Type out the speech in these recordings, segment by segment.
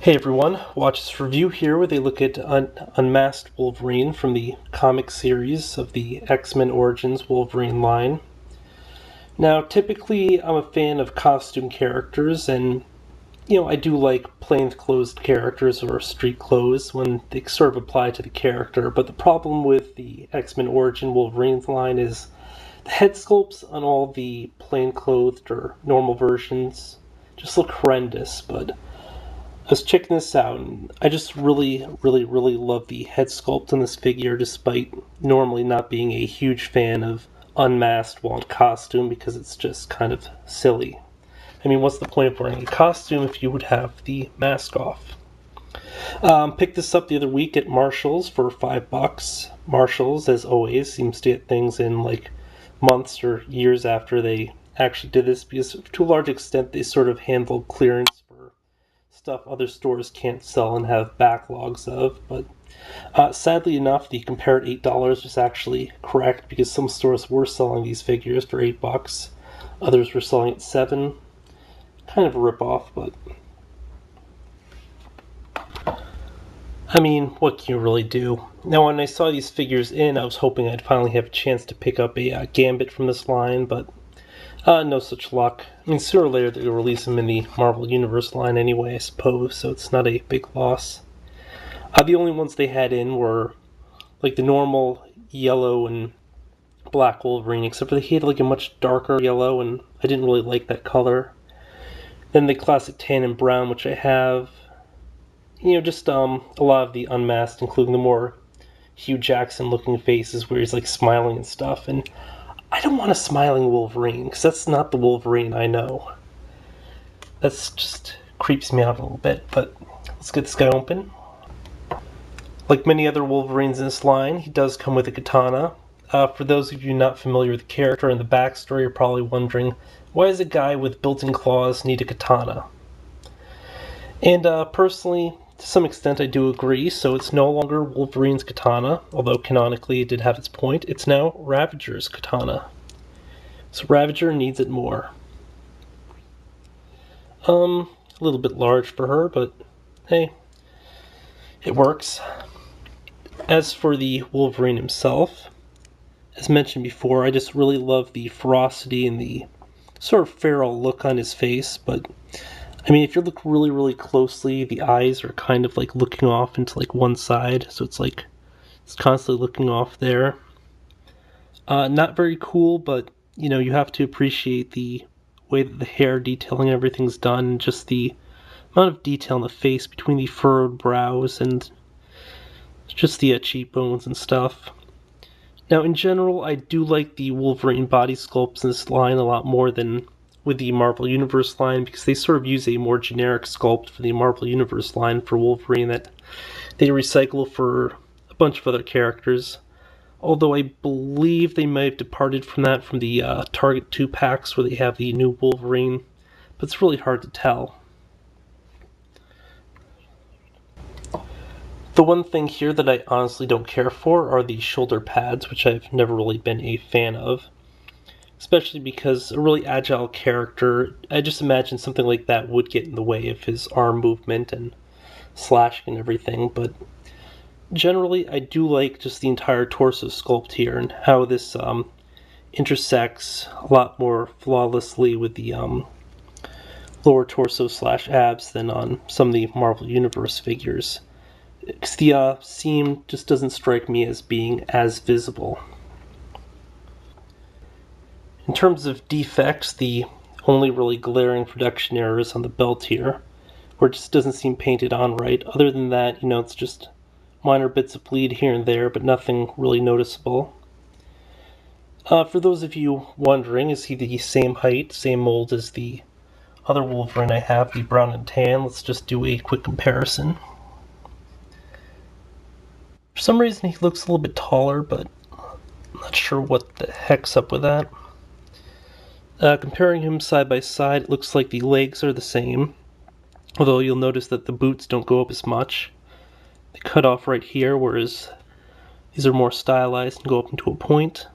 Hey everyone, watch this review here where they look at Unmasked Wolverine from the comic series of the X-Men Origins Wolverine line. Now, typically I'm a fan of costume characters, and I do like plainclothes characters or street clothes when they sort of apply to the character, but the problem with the X-Men Origin Wolverine line is the head sculpts on all the plainclothed or normal versions just look horrendous, but I was checking this out, and I just really love the head sculpt on this figure, despite normally not being a huge fan of unmasked while in costume, because it's just kind of silly. I mean, what's the point of wearing a costume if you would have the mask off? Picked this up the other week at Marshall's for $5. Marshall's, as always, seems to get things in like months or years after they actually did this, because to a large extent they sort of handled clearance stuff other stores can't sell and have backlogs of. But sadly enough, the compared $8 was actually correct, because some stores were selling these figures for $8, others were selling at $7. Kind of a ripoff, but I mean, what can you really do? Now, when I saw these figures in, I was hoping I'd finally have a chance to pick up a Gambit from this line, but no such luck. I mean, sooner or later they'll release them in the Marvel Universe line anyway, I suppose, so it's not a big loss. The only ones they had in were like the normal yellow and black Wolverine, except for they had like a much darker yellow, and I didn't really like that color. Then the classic tan and brown, which I have. Just a lot of the unmasked, including the more Hugh Jackson looking faces where he's like smiling and stuff, and I don't want a smiling Wolverine, because that's not the Wolverine I know. That's just creeps me out a little bit, but let's get this guy open. Like many other Wolverines in this line, he does come with a katana. For those of you not familiar with the character and the backstory, you're probably wondering, why does a guy with built-in claws need a katana? And personally, to some extent I do agree, so it's no longer Wolverine's katana, although canonically it did have its point. It's now Ravager's katana. So Ravager needs it more. A little bit large for her, but hey, it works. As for the Wolverine himself, as mentioned before, I just really love the ferocity and the sort of feral look on his face, but I mean, if you look really closely, the eyes are kind of like looking off into like one side, so it's like it's constantly looking off there. Not very cool, but you have to appreciate the way that the hair detailing and everything's done, just the amount of detail in the face between the furrowed brows and just the cheekbones and stuff. Now, in general, I do like the Wolverine body sculpts in this line a lot more than with the Marvel Universe line, because they sort of use a more generic sculpt for the Marvel Universe line for Wolverine that they recycle for a bunch of other characters. Although I believe they might have departed from that from the Target 2 packs where they have the new Wolverine, but it's really hard to tell. The one thing here that I honestly don't care for are the shoulder pads, which I've never really been a fan of. Especially because a really agile character, I just imagine something like that would get in the way of his arm movement and slashing and everything, but generally I do like just the entire torso sculpt here and how this intersects a lot more flawlessly with the lower torso / abs than on some of the Marvel Universe figures. Because the seam just doesn't strike me as being as visible. In terms of defects, the only really glaring production error is on the belt here, where it just doesn't seem painted on right. Other than that, it's just minor bits of bleed here and there, but nothing really noticeable. For those of you wondering, is he the same height, same mold as the other Wolverine I have, the brown and tan? Let's just do a quick comparison. For some reason he looks a little bit taller, but I'm not sure what the heck's up with that. Comparing him side by side, it looks like the legs are the same, although you'll notice that the boots don't go up as much. They cut off right here, whereas these are more stylized and go up into a point.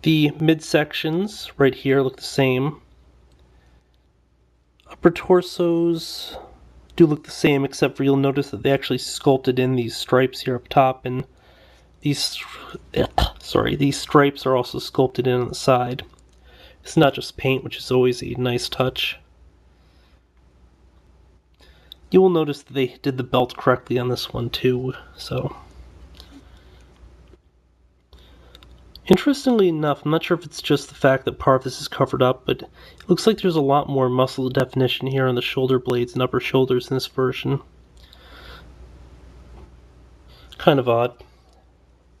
The midsections right here look the same. Upper torsos do look the same, except for you'll notice that they actually sculpted in these stripes here up top, and these stripes are also sculpted in on the side. It's not just paint, which is always a nice touch. You will notice that they did the belt correctly on this one too, so. Interestingly enough, I'm not sure if it's just the fact that part of this is covered up, but it looks like there's a lot more muscle definition here on the shoulder blades and upper shoulders in this version. Kind of odd.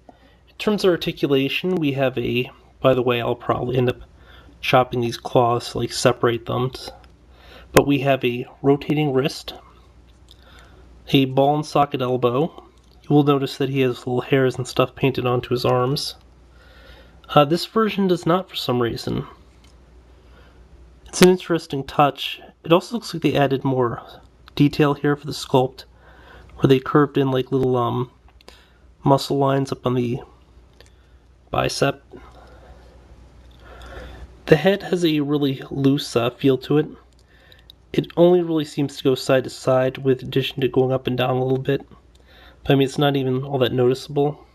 In terms of articulation, we have by the way, I'll probably end up chopping these claws to like separate them, but we have a rotating wrist, a ball and socket elbow. You will notice that he has little hairs and stuff painted onto his arms. This version does not for some reason. It's an interesting touch. It also looks like they added more detail here for the sculpt, where they curved in like little muscle lines up on the bicep. The head has a really loose feel to it. It only really seems to go side to side, with addition to going up and down a little bit. But I mean, it's not even all that noticeable.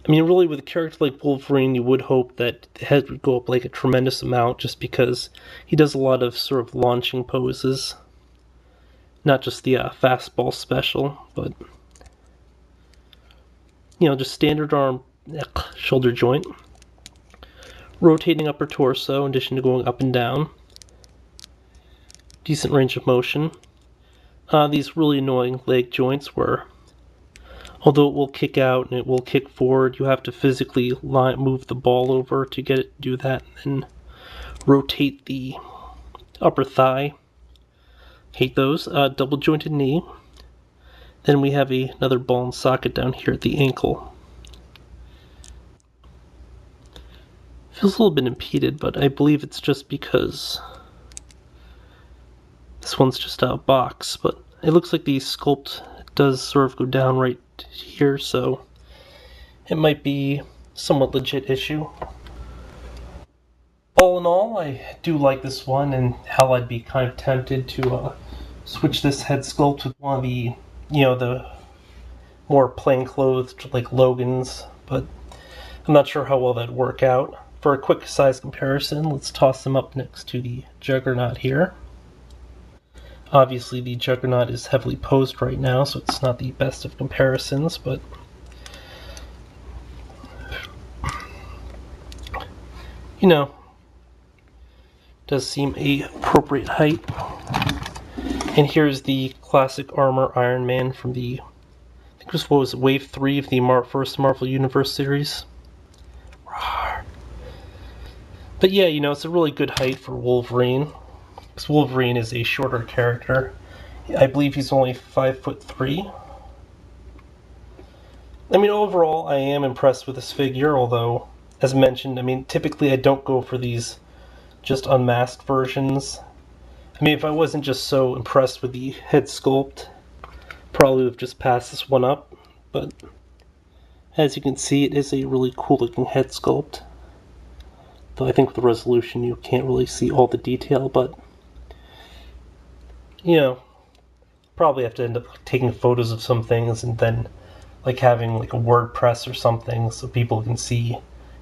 I mean, really, with a character like Wolverine, you would hope that the head would go up like a tremendous amount, just because he does a lot of sort of launching poses. Not just the fastball special, but, you know, just standard arm, shoulder joint. Rotating upper torso, in addition to going up and down. Decent range of motion. These really annoying leg joints where, although it will kick out and it will kick forward, you have to physically move the ball over to get it to do that, and then rotate the upper thigh. Hate those. Double jointed knee. Then we have another ball and socket down here at the ankle. Feels a little bit impeded, but I believe it's just because this one's just a box, but it looks like the sculpt does sort of go down right here, so it might be a somewhat legit issue. All in all, I do like this one, and hell, I'd be kind of tempted to switch this head sculpt with one of the, you know, the more plain-clothed, like Logan's, but I'm not sure how well that'd work out. For a quick size comparison, let's toss them up next to the Juggernaut here. Obviously, the Juggernaut is heavily posed right now, so it's not the best of comparisons, but you know, does seem a appropriate height. And here's the classic armor Iron Man from the, I think this was Wave 3 of the first Marvel Universe series. But yeah, you know, it's a really good height for Wolverine, because Wolverine is a shorter character. I believe he's only 5'3". I mean, overall, I am impressed with this figure, although, as mentioned, I mean, typically I don't go for these just unmasked versions. I mean, if I wasn't just so impressed with the head sculpt, probably would have just passed this one up, but as you can see, it is a really cool looking head sculpt. Though I think with the resolution you can't really see all the detail, but you know, probably have to end up taking photos of some things and then like having like a WordPress or something so people can see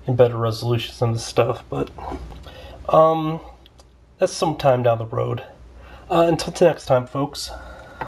in better resolution some of the stuff, but that's some time down the road. Until next time, folks.